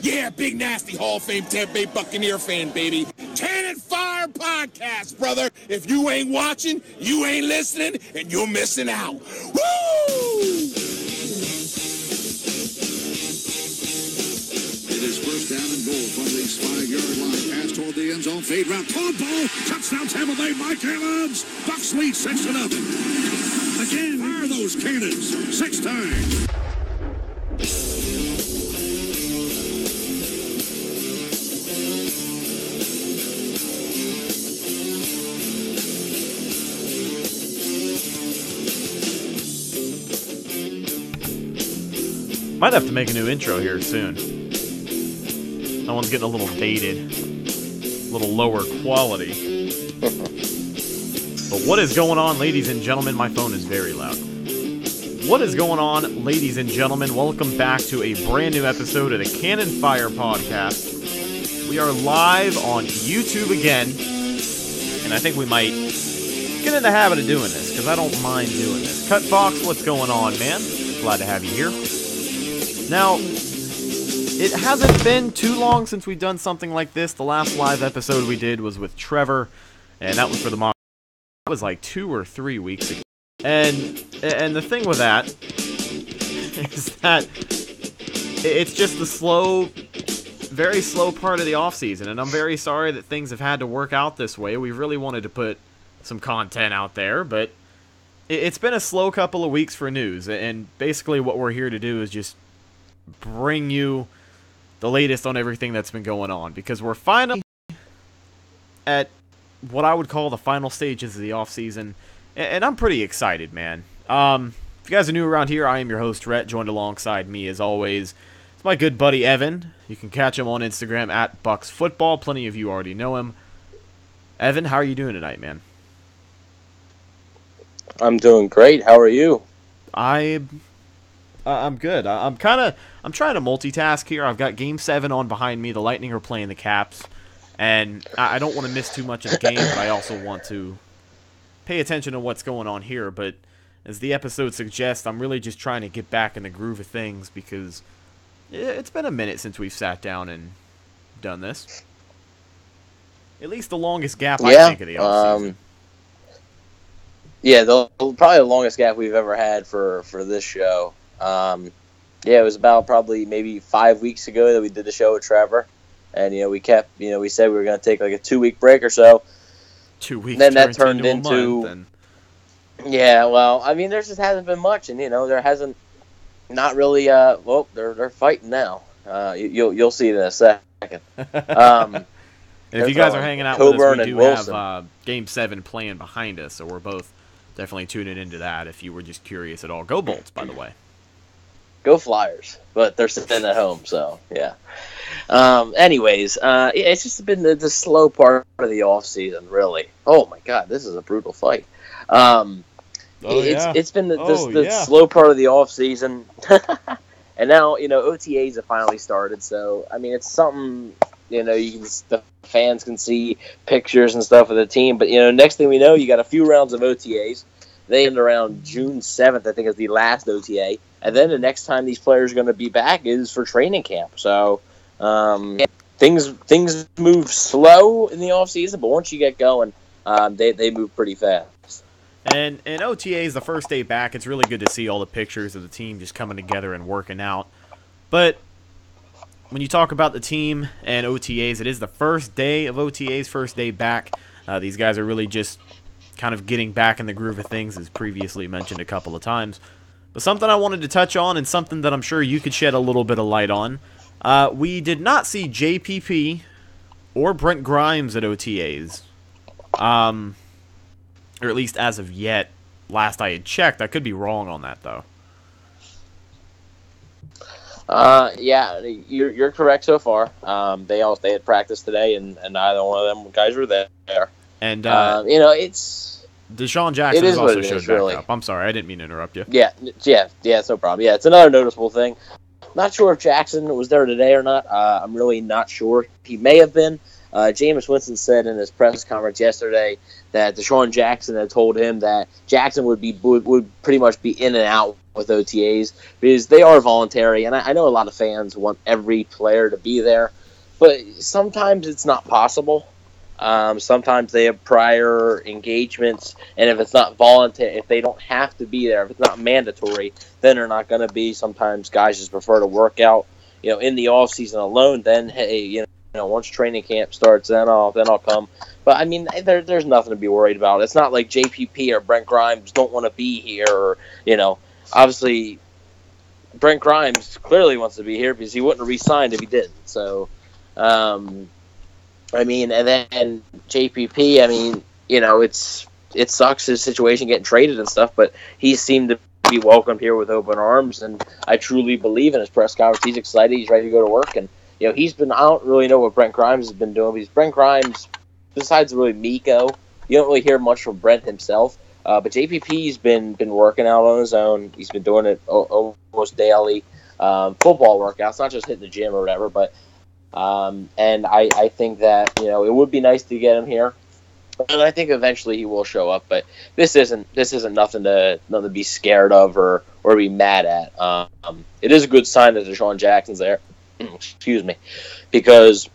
Yeah, big nasty Hall of Fame Tampa Bay Buccaneer fan, baby. Cannon Fire Podcast, brother. If you ain't watching, you ain't listening, and you're missing out. Woo! It is first down and goal from the 5-yard line. Pass toward the end zone. Fade route. Caught ball. Touchdown Tampa Bay. Mike Evans. Bucks lead 6-0. Again, fire those cannons 6 times. Might have to make a new intro here soon. That one's getting a little dated, a little lower quality. But what is going on, ladies and gentlemen? My phone is very loud. What is going on, ladies and gentlemen? Welcome back to a brand new episode of the Cannon Fire Podcast. We are live on YouTube again, and I think we might get in the habit of doing this, because I don't mind doing this. Cut Fox, what's going on, man? Glad to have you here. Now, it hasn't been too long since we've done something like this. The last live episode we did was with Trevor, and that was for the mock. That was like 2 or 3 weeks ago. And the thing with that is that it's just the slow, very slow part of the offseason, and I'm very sorry that things have had to work out this way. We really wanted to put some content out there, but it's been a slow couple of weeks for news, and basically what we're here to do is just bring you the latest on everything that's been going on, because we're finally at what I would call the final stages of the offseason, and I'm pretty excited, man. If you guys are new around here, I am your host, Rhett, joined alongside me, as always, it's my good buddy, Evan. You can catch him on Instagram at BucksFootball. Plenty of you already know him. Evan, how are you doing tonight, man? I'm doing great. How are you? I'm good. I'm trying to multitask here. I've got Game 7 on behind me. The Lightning are playing the Caps, and I don't want to miss too much of the game, but I also want to pay attention to what's going on here. But as the episode suggests, I'm really just trying to get back in the groove of things, because it's been a minute since we've sat down and done this. At least the longest gap I think of the offseason. Yeah, probably the longest gap we've ever had for this show. It was about probably maybe 5 weeks ago that we did the show with Trevor, and we said we were going to take like a 2-week break or so. 2 weeks. Then that turned into a month, yeah. Well, I mean, there just hasn't been much, and there hasn't not really. They're fighting now. You'll see it in a second. And if you guys are hanging out with us, we do Wilson. have Game 7 playing behind us, so we're both definitely tuning into that if you were just curious at all. Go Bolts, by the way. Go Flyers, but they're sitting at home, so yeah. Anyways, it's just been the slow part of the off season, really. Oh my God, this is a brutal fight. It's been the slow part of the off season, and now OTAs have finally started. So I mean, it's something the fans can see pictures and stuff of the team. But next thing we know, you got a few rounds of OTAs. They end around June 7th, I think, is the last OTA. And then the next time these players are going to be back is for training camp. So things move slow in the offseason, but once you get going, they move pretty fast. And OTA is the first day back. It's really good to see all the pictures of the team just coming together and working out. But when you talk about the team and OTAs, it is the first day of OTAs, first day back. These guys are really just kind of getting back in the groove of things, as previously mentioned a couple of times. But something I wanted to touch on, and something that I'm sure you could shed a little bit of light on, we did not see JPP or Brent Grimes at OTAs. Or at least as of yet, last I had checked. I could be wrong on that, though. Yeah, you're correct so far. They had practiced today, and neither one of them guys were there. And it's Deshaun Jackson has also showed back really up. I'm sorry, I didn't mean to interrupt you. Yeah, it's no problem. Yeah, it's another noticeable thing. Not sure if Jackson was there today or not. I'm really not sure. He may have been. Jameis Winston said in his press conference yesterday that Deshaun Jackson had told him that Jackson would pretty much be in and out with OTAs because they are voluntary, and I know a lot of fans want every player to be there, but sometimes it's not possible. Sometimes they have prior engagements, and if it's not voluntary, if they don't have to be there, if it's not mandatory, then they're not going to be. Sometimes guys just prefer to work out, in the off season alone. Then hey, once training camp starts, then I'll come. But I mean, there's nothing to be worried about. It's not like JPP or Brent Grimes don't want to be here, or obviously Brent Grimes clearly wants to be here because he wouldn't have re-signed if he didn't. So. I mean, and then JPP, I mean, it sucks his situation getting traded and stuff, but he seemed to be welcomed here with open arms, and I truly believe in his press conference. He's excited. He's ready to go to work, and, I don't really know what Brent Grimes has been doing, because Brent Grimes, besides really Miko, you don't really hear much from Brent himself, but JPP's been working out on his own. He's been doing it almost daily, football workouts, not just hitting the gym or whatever, but and I think that, it would be nice to get him here. And I think eventually he will show up, but this isn't nothing to be scared of or be mad at. It is a good sign that Deshaun Jackson's there. Excuse me. Because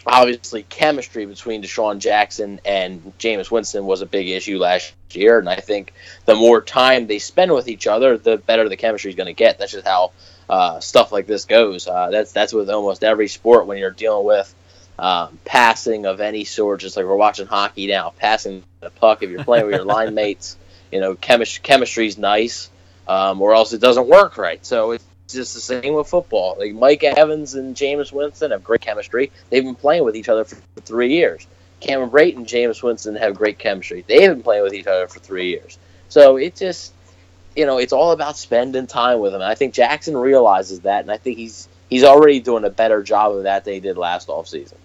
obviously chemistry between Deshaun Jackson and Jameis Winston was a big issue last year, and I think the more time they spend with each other, the better the chemistry is going to get. That's just how stuff like this goes. That's with almost every sport when you're dealing with passing of any sort. Just like we're watching hockey now, passing the puck. If you're playing with your line mates, chemistry's nice, or else it doesn't work right. So it's just the same with football. Like Mike Evans and Jameis Winston have great chemistry. They've been playing with each other for 3 years. Cameron Brate and Jameis Winston have great chemistry. They've been playing with each other for 3 years. So it just, it's all about spending time with him. And I think Jackson realizes that, and I think he's already doing a better job of that than he did last offseason.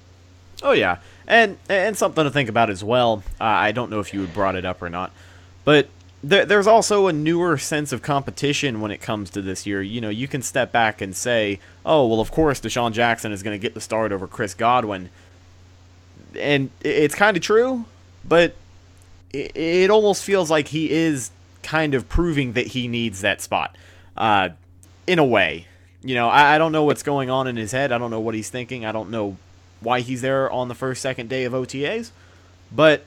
Oh, yeah. And something to think about as well. I don't know if you had brought it up or not, but there's also a newer sense of competition when it comes to this year. You can step back and say, oh, well, of course Deshaun Jackson is going to get the start over Chris Godwin. And it's kind of true, but it almost feels like he is kind of proving that he needs that spot, in a way. I don't know what's going on in his head. I don't know what he's thinking. I don't know why he's there on the second day of OTAs, but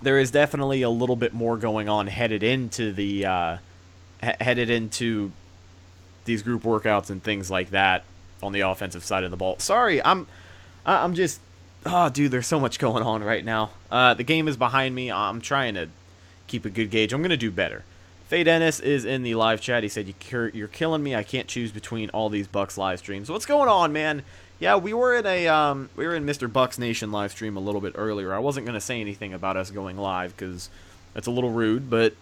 there is definitely a little bit more going on headed into these group workouts and things like that on the offensive side of the ball. Sorry, I'm just, oh dude, there's so much going on right now. The game is behind me. I'm trying to keep a good gauge. I'm gonna do better. Faye Dennis is in the live chat. He said, "You're killing me. I can't choose between all these Bucks live streams." What's going on, man? Yeah, we were in Mr. Bucks Nation live stream a little bit earlier. I wasn't gonna say anything about us going live because that's a little rude, but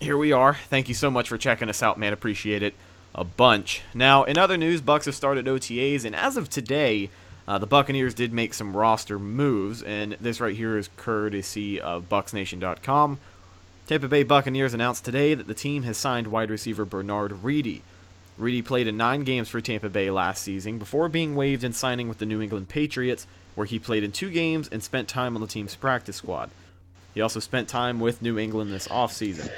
here we are. Thank you so much for checking us out, man. Appreciate it a bunch. Now, in other news, Bucks have started OTAs, and as of today, the Buccaneers did make some roster moves, and this right here is courtesy of BucksNation.com. Tampa Bay Buccaneers announced today that the team has signed wide receiver Bernard Reedy. Reedy played in 9 games for Tampa Bay last season before being waived and signing with the New England Patriots, where he played in 2 games and spent time on the team's practice squad. He also spent time with New England this offseason.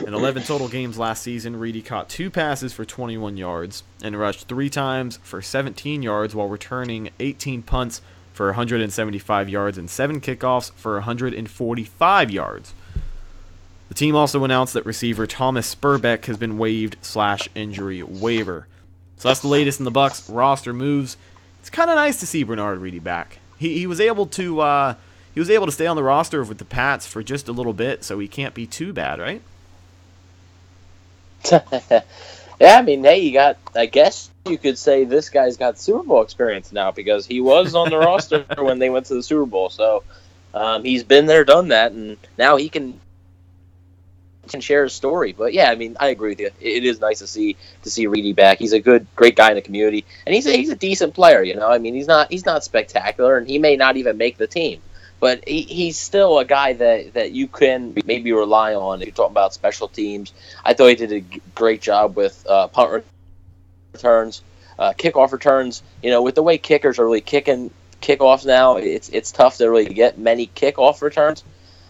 In 11 total games last season, Reedy caught 2 passes for 21 yards and rushed 3 times for 17 yards while returning 18 punts for 175 yards and 7 kickoffs for 145 yards. The team also announced that receiver Thomas Spurbeck has been waived/injury waiver. So that's the latest in the Bucks roster moves. It's kind of nice to see Bernard Reedy back. He was able to stay on the roster with the Pats for just a little bit, so he can't be too bad, right? Yeah, I mean, hey, I guess you could say this guy's got Super Bowl experience now because he was on the roster when they went to the Super Bowl. So he's been there, done that, and now he can share his story. But yeah, I mean, I agree with you. It is nice to see Reedy back. He's a great guy in the community, and he's a decent player. I mean, he's not spectacular, and he may not even make the team, but he's still a guy that you can maybe rely on if you're talking about special teams. I thought he did a great job with punt returns, kickoff returns. With the way kickers are really kicking kickoffs now, it's tough to really get many kickoff returns.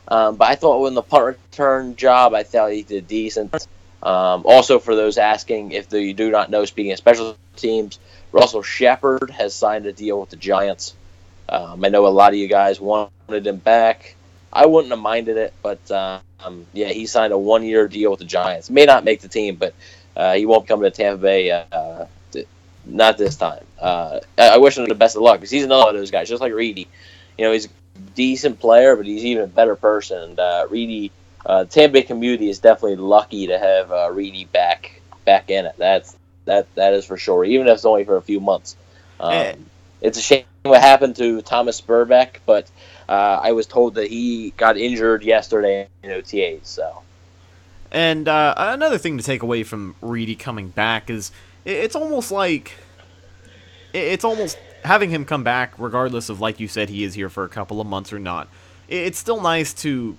But I thought when the punt return job, I thought he did decent. Also, for those asking, if you do not know, speaking of special teams, Russell Shepard has signed a deal with the Giants. I know a lot of you guys wanted him back. I wouldn't have minded it, but yeah, he signed a 1-year deal with the Giants. May not make the team, but he won't come to Tampa Bay. Not this time. I wish him the best of luck because he's another one of those guys, just like Reedy. He's a decent player, but he's even a better person. And Reedy, Tampa Bay community is definitely lucky to have Reedy back in it. That is for sure. Even if it's only for a few months. It's a shame what happened to Thomas Spurbeck, but I was told that he got injured yesterday in OTAs. So, and another thing to take away from Reedy coming back is it's almost having him come back, regardless of, like you said, he is here for a couple of months or not. It's still nice to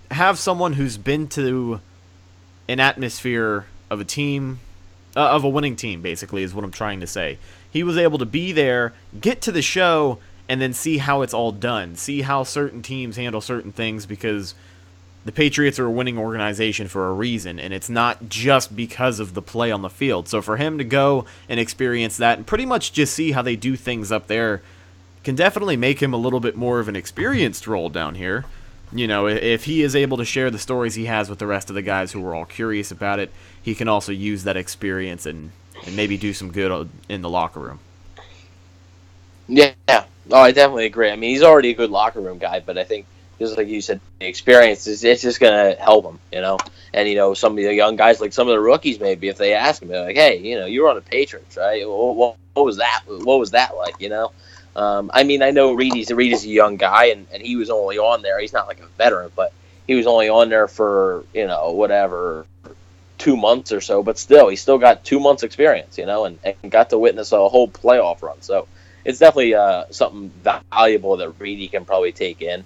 have someone who's been to an atmosphere of a team, of a winning team, basically, is what I'm trying to say. He was able to be there, get to the show, and then see how it's all done. See how certain teams handle certain things, because the Patriots are a winning organization for a reason, and it's not just because of the play on the field. So for him to go and experience that and pretty much just see how they do things up there can definitely make him a little bit more of an experienced role down here. If he is able to share the stories he has with the rest of the guys who are all curious about it, he can also use that experience and maybe do some good in the locker room. Yeah. Oh, I definitely agree. I mean, he's already a good locker room guy, but I think, just like you said, the experience it's just going to help him, And, some of the young guys, like some of the rookies, maybe, if they ask him, they're like, hey, you were on the Patriots, right? What was that? What was that like, I mean, I know Reedy's a young guy, and he was only on there. He's not like a veteran, but he was only on there for, 2 months or so. But still, he still got 2 months experience, and got to witness a whole playoff run. So it's definitely something valuable that Reedy can probably take in.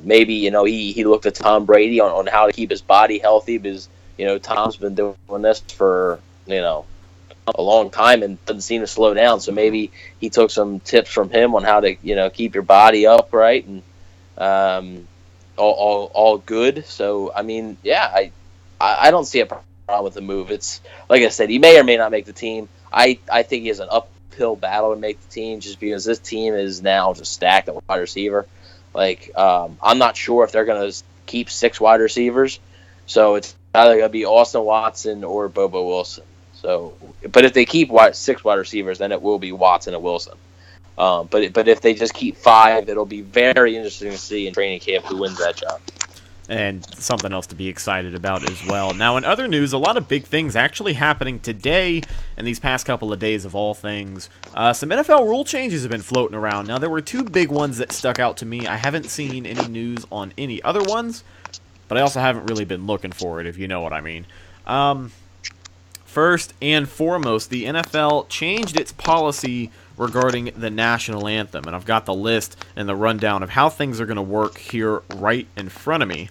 Maybe, he looked at Tom Brady on how to keep his body healthy because, Tom's been doing this for, a long time and doesn't seem to slow down. So maybe he took some tips from him on how to, keep your body upright and all good. So, I mean, yeah, I don't see a problem with the move. It's, like I said, he may or may not make the team. I think he has an uphill battle to make the team just because this team is now just stacked at wide receiver. Like, I'm not sure if they're going to keep 6 wide receivers. So it's either going to be Austin Watson or Bobo Wilson. So, but if they keep 6 wide receivers, then it will be Watson and Wilson. But if they just keep 5, it'll be very interesting to see in training camp who wins that job. And something else to be excited about as well. Now, in other news, a lot of big things actually happening today and these past couple of days of all things. Some NFL rule changes have been floating around. Now, there were 2 big ones that stuck out to me. I haven't seen any news on any other ones, but I also haven't really been looking for it, if you know what I mean. First and foremost, the NFL changed its policy regarding the national anthem, and I've got the list and the rundown of how things are going to work here right in front of me.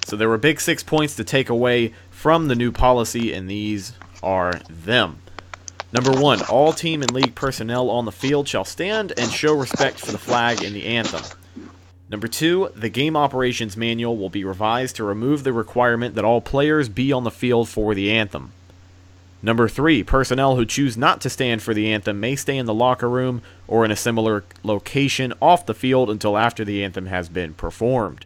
So there were big 6 points to take away from the new policy, and these are them. Number 1, all team and league personnel on the field shall stand and show respect for the flag and the anthem. Number 2, the game operations manual will be revised to remove the requirement that all players be on the field for the anthem. Number 3, personnel who choose not to stand for the anthem may stay in the locker room or in a similar location off the field until after the anthem has been performed.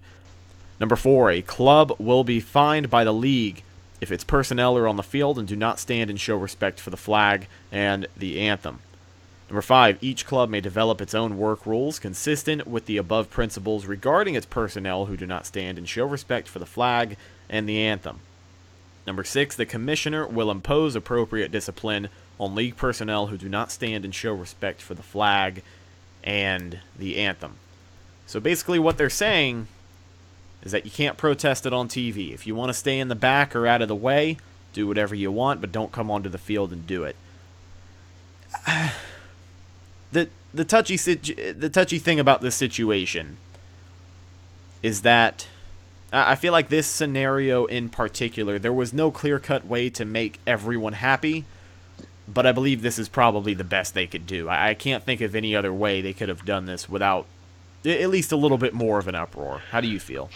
Number 4, a club will be fined by the league if its personnel are on the field and do not stand and show respect for the flag and the anthem. Number 5, each club may develop its own work rules consistent with the above principles regarding its personnel who do not stand and show respect for the flag and the anthem. Number 6, the commissioner will impose appropriate discipline on league personnel who do not stand and show respect for the flag and the anthem. So basically what they're saying is that you can't protest it on TV. If you want to stay in the back or out of the way, do whatever you want, but don't come onto the field and do it. The touchy thing about this situation is that I feel like this scenario in particular, there was no clear-cut way to make everyone happy, but I believe this is probably the best they could do. I can't think of any other way they could have done this without at least a little bit more of an uproar. How do you feel?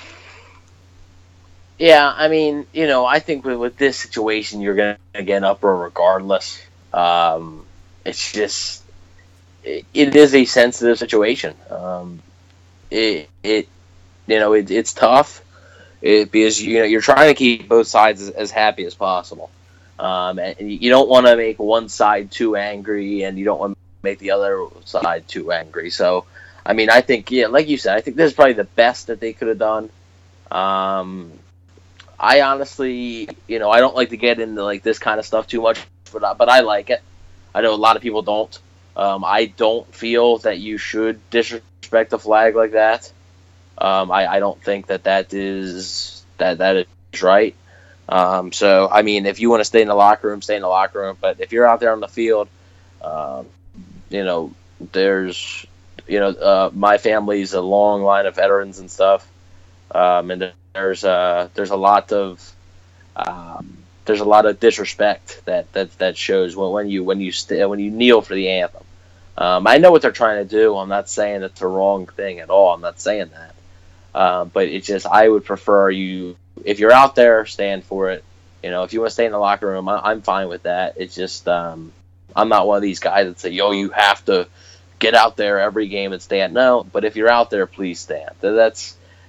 Yeah, I mean, I think with this situation, you're going to get an uproar regardless. It's just, it is a sensitive situation. It's tough because you're trying to keep both sides as happy as possible, and you don't want to make one side too angry, and you don't want to make the other side too angry. So, I mean, I think, like you said, I think this is probably the best that they could have done. I honestly, I don't like to get into like this kind of stuff too much, but I like it. I know a lot of people don't. I don't feel that you should disrespect the flag like that. I don't think that is right. So I mean, if you want to stay in the locker room, stay in the locker room. But if you're out there on the field, there's my family's a long line of veterans and stuff, and there's a lot of disrespect that shows when you kneel for the anthem. I know what they're trying to do. I'm not saying it's the wrong thing at all. I'm not saying that. But it's just, I would prefer you, if you're out there, stand for it. If you want to stay in the locker room, I'm fine with that. It's just, I'm not one of these guys that say, you have to get out there every game and stand. No, but if you're out there, please stand.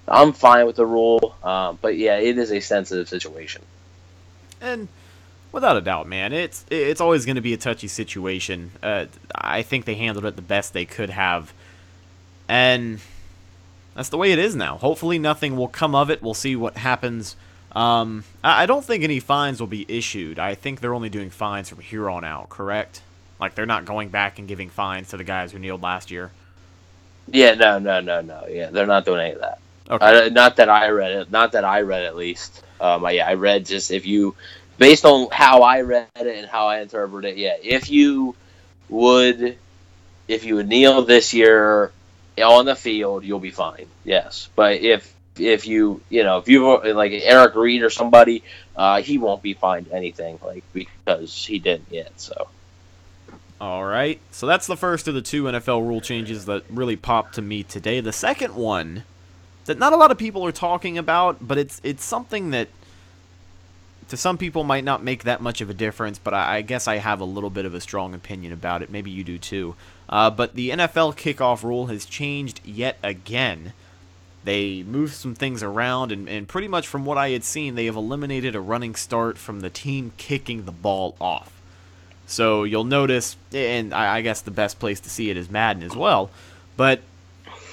I'm fine with the rule. But yeah, it is a sensitive situation. And without a doubt, man, it's always going to be a touchy situation. I think they handled it the best they could have. And that's the way it is now. Hopefully nothing will come of it. We'll see what happens. I don't think any fines will be issued. I think they're only doing fines from here on out, correct? Like, they're not going back and giving fines to the guys who kneeled last year? Yeah, no. Yeah, they're not doing any of that. Okay. Not that I read it. Not that I read, at least. I read just based on how I read it and how I interpret it, yeah, if you would kneel this year on the field, you'll be fine. Yes, but if you like Eric Reed or somebody, he won't be fined anything, because he didn't yet. So. All right, so that's the first of the two NFL rule changes that really popped to me today. The second one that not a lot of people are talking about, but it's something that to some people might not make that much of a difference, but I guess I have a little bit of a strong opinion about it. Maybe you do too. But the NFL kickoff rule has changed yet again. They moved some things around, and pretty much from what I had seen, they have eliminated a running start from the team kicking the ball off. So you'll notice, and I guess the best place to see it is Madden as well, but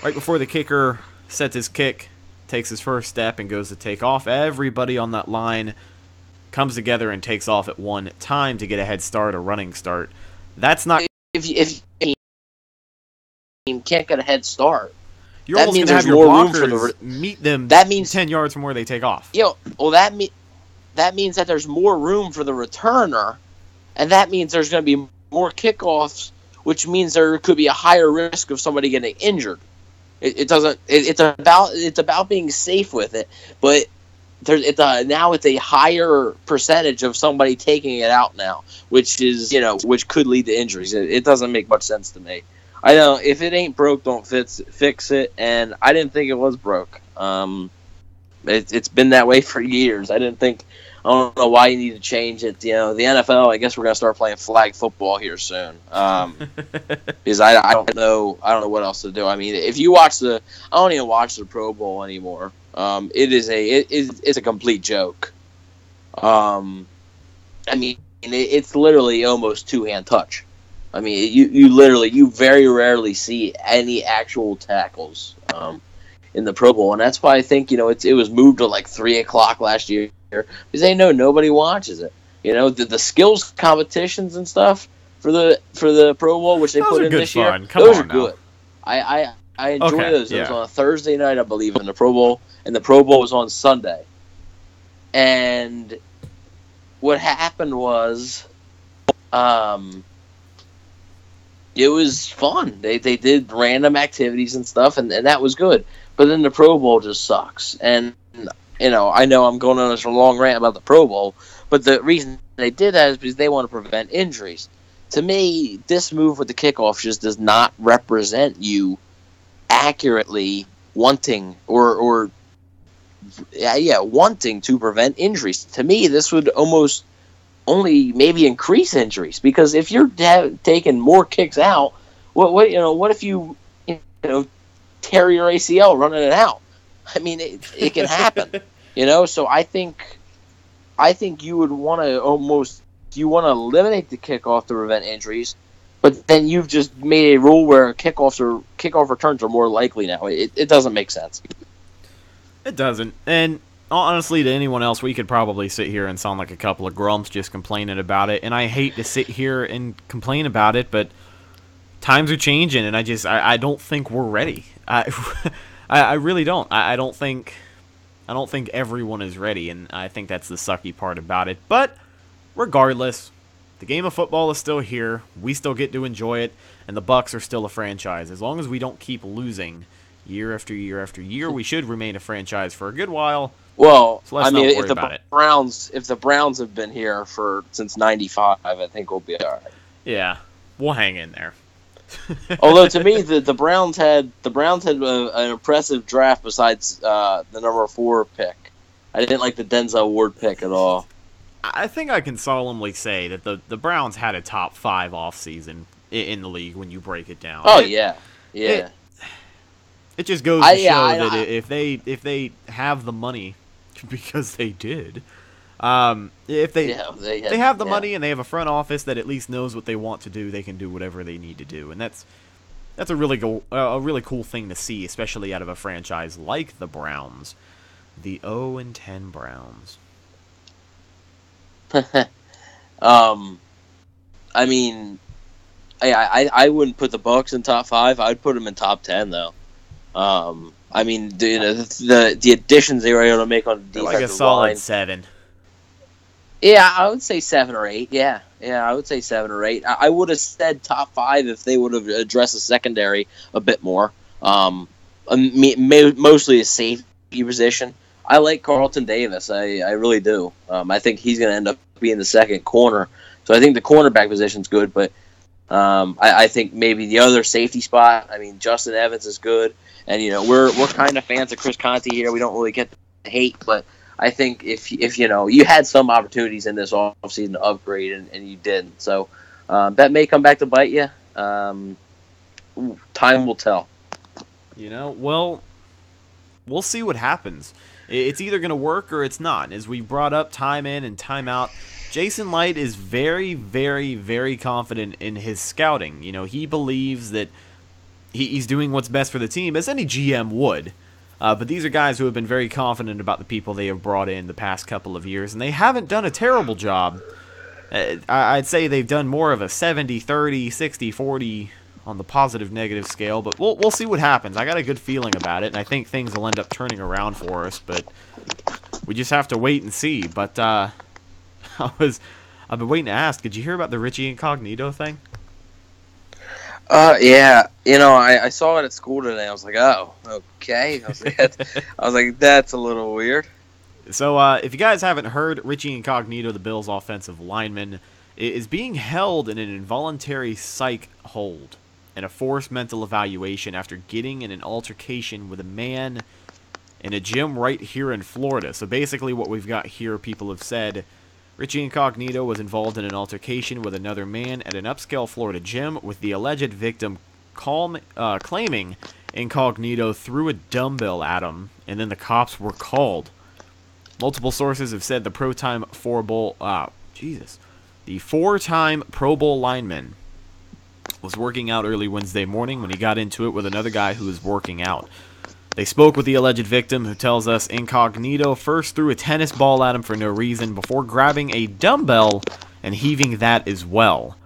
right before the kicker sets his kick, takes his first step, and goes to take off, everybody on that line comes together and takes off at one time to get a head start, a running start. That's not... If you can't get a head start, you're almost going to have your blockers meet them 10 yards from where they take off. That means that there's more room for the returner, and that means there's going to be more kickoffs, which means there could be a higher risk of somebody getting injured. It's about being safe with it, but now it's a higher percentage of somebody taking it out now, which could lead to injuries. It doesn't make much sense to me. I know if it ain't broke, don't fix it, and I didn't think it was broke. It's been that way for years. I don't know why you need to change it. The NFL, I guess we're gonna start playing flag football here soon. Because I don't know what else to do. I mean, if you watch I don't even watch the Pro Bowl anymore. It's a complete joke. I mean, it's literally almost two-hand touch. I mean, you very rarely see any actual tackles in the Pro Bowl, and that's why I think it was moved to like 3:00 last year because they know nobody watches it. The skills competitions and stuff for the Pro Bowl, which they put in this year, those are good. I enjoy those. It was on a Thursday night, I believe, in the Pro Bowl, and the Pro Bowl was on Sunday. And what happened was, it was fun. They did random activities and stuff, and that was good. But then the Pro Bowl just sucks. And, I know I'm going on this long rant about the Pro Bowl, but the reason they did that is because they want to prevent injuries. To me, this move with the kickoff just does not represent you accurately wanting wanting to prevent injuries. To me, this would almost only maybe increase injuries, because if you're taking more kicks out, what if you tear your ACL running it out? I mean, it can happen, So I think you would want to eliminate the kickoff to prevent injuries, but then you've just made a rule where kickoff returns are more likely now. It doesn't make sense. It doesn't. And honestly, to anyone else, we could probably sit here and sound like a couple of grumps just complaining about it. And I hate to sit here and complain about it, but times are changing, and I don't think we're ready. I really don't. I don't think everyone is ready, and I think that's the sucky part about it. But regardless, the game of football is still here. We still get to enjoy it, and the Bucs are still a franchise. As long as we don't keep losing year after year after year, we should remain a franchise for a good while. Well, so let's not worry about it. If the Browns have been here since '95, I think we'll be all right. Yeah, we'll hang in there. Although to me, the Browns had an impressive draft besides the number 4 pick. I didn't like the Denzel Ward pick at all. I think I can solemnly say that the Browns had a top 5 offseason in the league when you break it down. Oh yeah. It just goes to show that if they have the money, because they did, if they have the money and they have a front office that at least knows what they want to do, they can do whatever they need to do, and that's a really cool thing to see, especially out of a franchise like the Browns, the 0-10 Browns. I mean, I wouldn't put the Bucs in top 5. I'd put them in top 10 though. I mean, the additions they were able to make on the defensive line, like a solid 7. Yeah, I would say 7 or 8. Yeah, I would say 7 or 8. I would have said top 5 if they would have addressed the secondary a bit more. Mostly a safety position. I like Carlton Davis. I really do. I think he's going to end up being the second corner. So I think the cornerback position's good, but I think maybe the other safety spot. I mean, Justin Evans is good, and we're kind of fans of Chris Conte here. We don't really get the hate, but I think if you had some opportunities in this offseason to upgrade and you didn't, so that may come back to bite you. Time will tell. Well, we'll see what happens. It's either going to work or it's not. As we brought up time in and time out, Jason Light is very, very, very confident in his scouting. He believes that he's doing what's best for the team, as any GM would. But these are guys who have been very confident about the people they have brought in the past couple of years, and they haven't done a terrible job. I'd say they've done more of a 70-30, 60-40 on the positive-negative scale, but we'll see what happens. I got a good feeling about it, and I think things will end up turning around for us, but we just have to wait and see. But I've been waiting to ask, did you hear about the Richie Incognito thing? Yeah. I saw it at school today. I was like, oh, okay. I was like, that's a little weird. So, if you guys haven't heard, Richie Incognito, the Bills' offensive lineman, is being held in an involuntary psych hold and a forced mental evaluation after getting in an altercation with a man in a gym right here in Florida. So basically what we've got here, people have said, Richie Incognito was involved in an altercation with another man at an upscale Florida gym, with the alleged victim claiming Incognito threw a dumbbell at him, and then the cops were called. Multiple sources have said the four-time Pro Bowl lineman was working out early Wednesday morning when he got into it with another guy who was working out. They spoke with the alleged victim, who tells us Incognito first threw a tennis ball at him for no reason before grabbing a dumbbell and heaving that as well.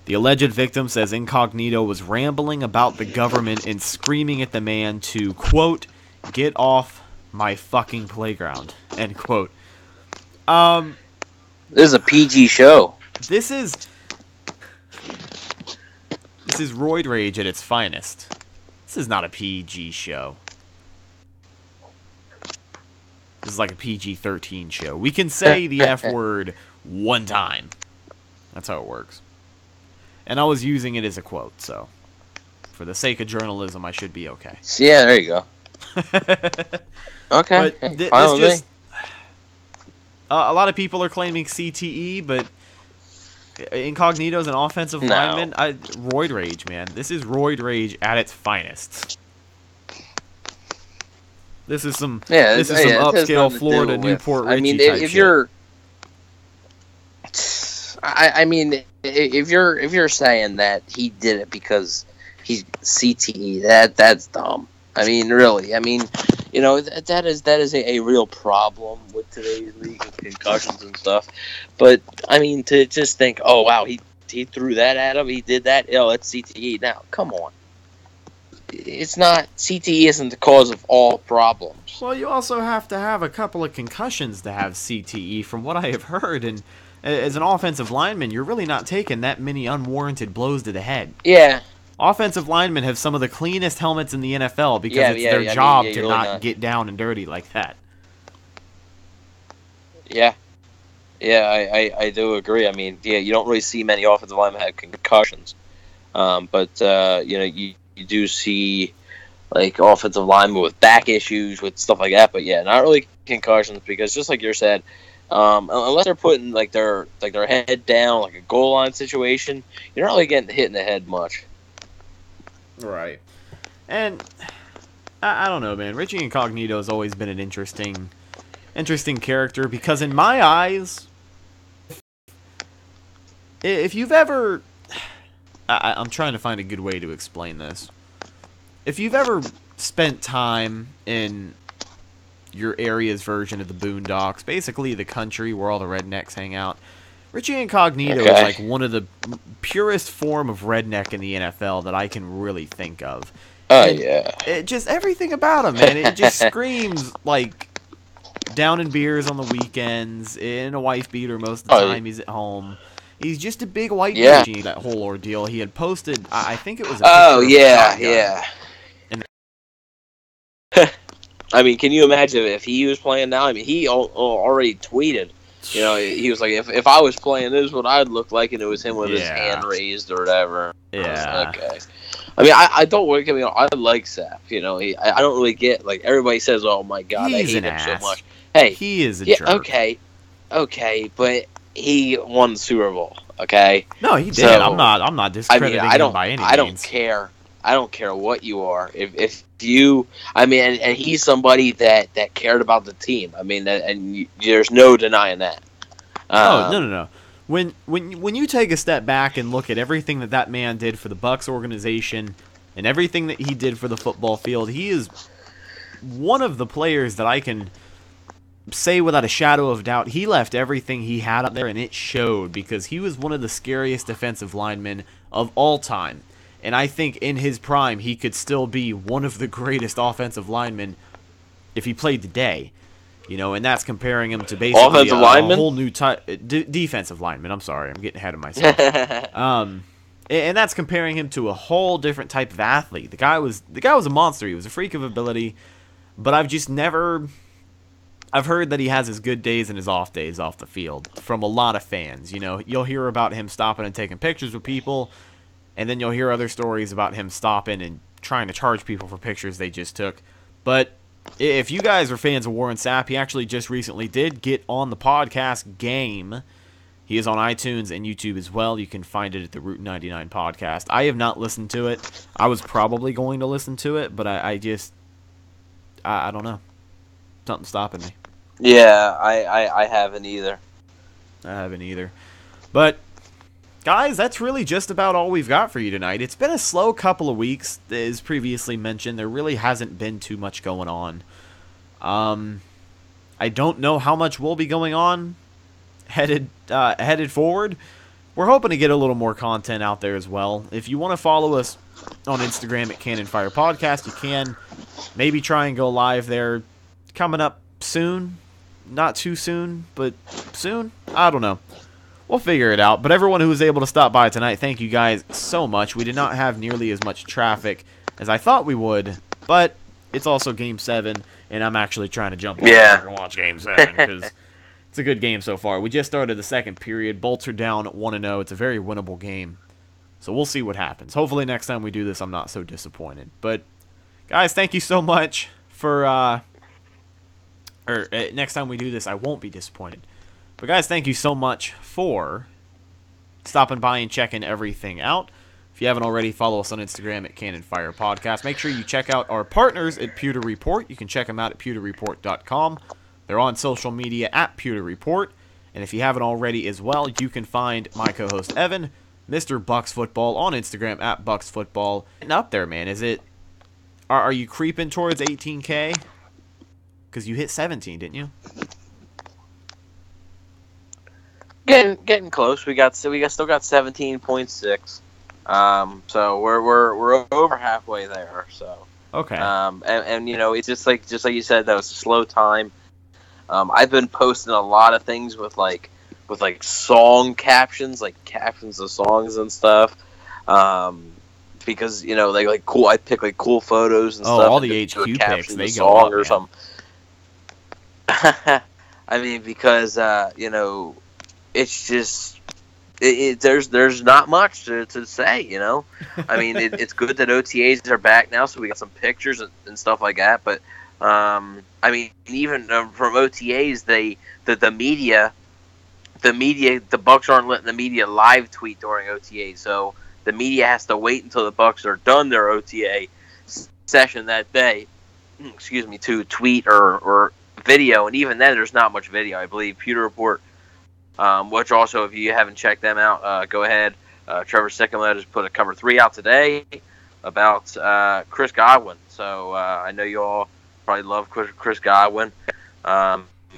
The alleged victim says Incognito was rambling about the government and screaming at the man to, quote, "Get off my fucking playground," end quote. This is a PG show. This is roid rage at its finest. This is not a PG show. This is like a PG-13 show. We can say the F word one time. That's how it works. And I was using it as a quote, so For the sake of journalism, I should be okay. Yeah, there you go. Okay. But this just... a lot of people are claiming CTE, but Incognito's an offensive lineman. Roid rage, man. This is roid rage at its finest. This is some upscale Florida Newport Richie type if shit. you're, if you're saying that he did it because he's CTE, that's dumb. I mean, really. I mean, that is a real problem with today's league with concussions and stuff. But I mean, to just think, oh wow, he threw that at him, he did that. It's CTE. Now, come on. It's not. CTE isn't the cause of all problems. Well, you also have to have a couple of concussions to have CTE, from what I have heard. And as an offensive lineman, you're really not taking that many unwarranted blows to the head. Yeah. Offensive linemen have some of the cleanest helmets in the NFL because it's their job to not get down and dirty like that. Yeah. Yeah, I do agree. I mean, you don't really see many offensive linemen have concussions. But you do see like offensive linemen with back issues, with stuff like that. But yeah, not really concussions, because just like you said, unless they're putting like their head down, like a goal line situation, you're not really getting hit in the head much. Right. And I don't know, man. Richie Incognito has always been an interesting character, because in my eyes, if you've ever... I'm trying to find a good way to explain this. If you've ever spent time in your area's version of the Boondocks, basically the country where all the rednecks hang out, Richie Incognito is like one of the purest form of redneck in the NFL that I can really think of. It just, everything about him, man. It just screams like down in beers on the weekends, in a wife beater most of the time he's at home. He's just a big white machine, that whole ordeal. He had posted, I think it was a yeah. And I mean, can you imagine if he was playing now? I mean, he already tweeted, he was like, if I was playing, this is what I'd look like, and it was him with his hand raised or whatever. Yeah. Okay. I mean, I don't work. I mean, I like Sap. I don't really get, like, everybody says, oh my God, I hate him so much. Hey, he is a jerk. Okay, but he won the Super Bowl. Okay. No, he did. So, I'm not discrediting him by any means. I don't care. I don't care what you are. If you, I mean, and he's somebody that cared about the team. I mean, there's no denying that. No. When you take a step back and look at everything that man did for the Bucs organization and everything that he did for the football field, he is one of the players that I can say without a shadow of doubt he left everything he had up there, and it showed, because he was one of the scariest defensive linemen of all time. And I think in his prime he could still be one of the greatest offensive linemen if he played today. And that's comparing him to basically a whole new type defensive lineman. I'm sorry, I'm getting ahead of myself. And that's comparing him to a whole different type of athlete. The guy was a monster. He was a freak of ability, but I've heard that he has his good days and his off days off the field from a lot of fans. You'll hear about him stopping and taking pictures with people, and then you'll hear other stories about him stopping and trying to charge people for pictures they just took. But if you guys are fans of Warren Sapp, he actually just recently did get on the podcast game. He is on iTunes and YouTube as well. You can find it at the Route 99 podcast. I have not listened to it. I was probably going to listen to it, but I don't know. Something's stopping me. Yeah, I haven't either. But, guys, that's really just about all we've got for you tonight. It's been a slow couple of weeks, as previously mentioned. There really hasn't been too much going on. I don't know how much will be going on headed forward. We're hoping to get a little more content out there as well. If you want to follow us on Instagram at Cannon Fire Podcast, you can. Maybe try and go live there coming up soon. Not too soon, but soon? I don't know. We'll figure it out. But everyone who was able to stop by tonight, thank you guys so much. We did not have nearly as much traffic as I thought we would, but it's also Game 7, and I'm actually trying to jump in and watch Game 7 because it's a good game so far. We just started the second period. Bolts are down 1-0. It's a very winnable game. So we'll see what happens. Hopefully next time we do this, I'm not so disappointed. But, guys, thank you so much for, next time we do this, I won't be disappointed. But, guys, thank you so much for stopping by and checking everything out. If you haven't already, follow us on Instagram at Cannon Fire Podcast. Make sure you check out our partners at Pewter Report. You can check them out at pewterreport.com. They're on social media at Pewter Report. And if you haven't already as well, you can find my co-host Evan, Mr. Bucks Football, on Instagram at Bucks Football. And up there, man, is it? Are you creeping towards 18K? Because you hit 17, didn't you? Getting close. We still got 17.6. So we're over halfway there. So okay. And you know, it's just like you said, that was a slow time. I've been posting a lot of things with song captions, like captions of songs and stuff. Because, you know, like cool, I pick like cool photos and stuff. Oh, all the HQ picks, they go up, or something. I mean, because you know, it's just there's not much to say, you know. I mean, it's good that OTAs are back now, so we got some pictures and stuff like that. But I mean, even from OTAs, the media, the Bucks aren't letting the media live tweet during OTA, so the media has to wait until the Bucks are done their OTA session that day. Excuse me, to tweet or video, and even then, there's not much video. I believe Pewter Report, which also, if you haven't checked them out, go ahead. Trevor Sickam just put a cover 3 out today about Chris Godwin. So I know you all probably love Chris Godwin.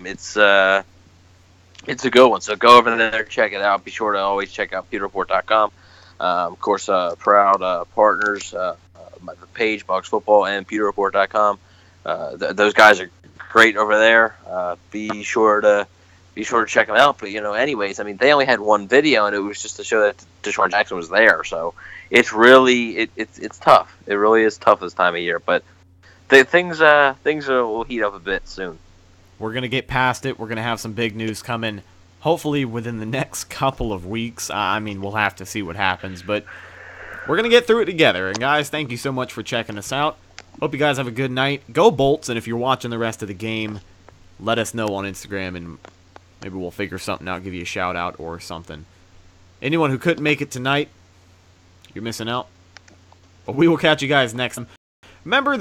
It's a good one. So go over there, check it out. Be sure to always check out pewterreport.com. Of course, proud partners, the page, Bucks Football, and pewterreport.com. Those guys are great over there. Be sure to check them out. But, you know, anyways, I mean, they only had one video, and it was just to show that Deshaun Jackson was there. So it's really it's tough. It really is tough this time of year. But things will heat up a bit soon. We're gonna get past it. We're gonna have some big news coming, hopefully within the next couple of weeks. I mean, we'll have to see what happens, but we're gonna get through it together. And guys, thank you so much for checking us out. Hope you guys have a good night. Go Bolts, and if you're watching the rest of the game, let us know on Instagram, and maybe we'll figure something out, give you a shout-out or something. Anyone who couldn't make it tonight, you're missing out. But we will catch you guys next time. Remember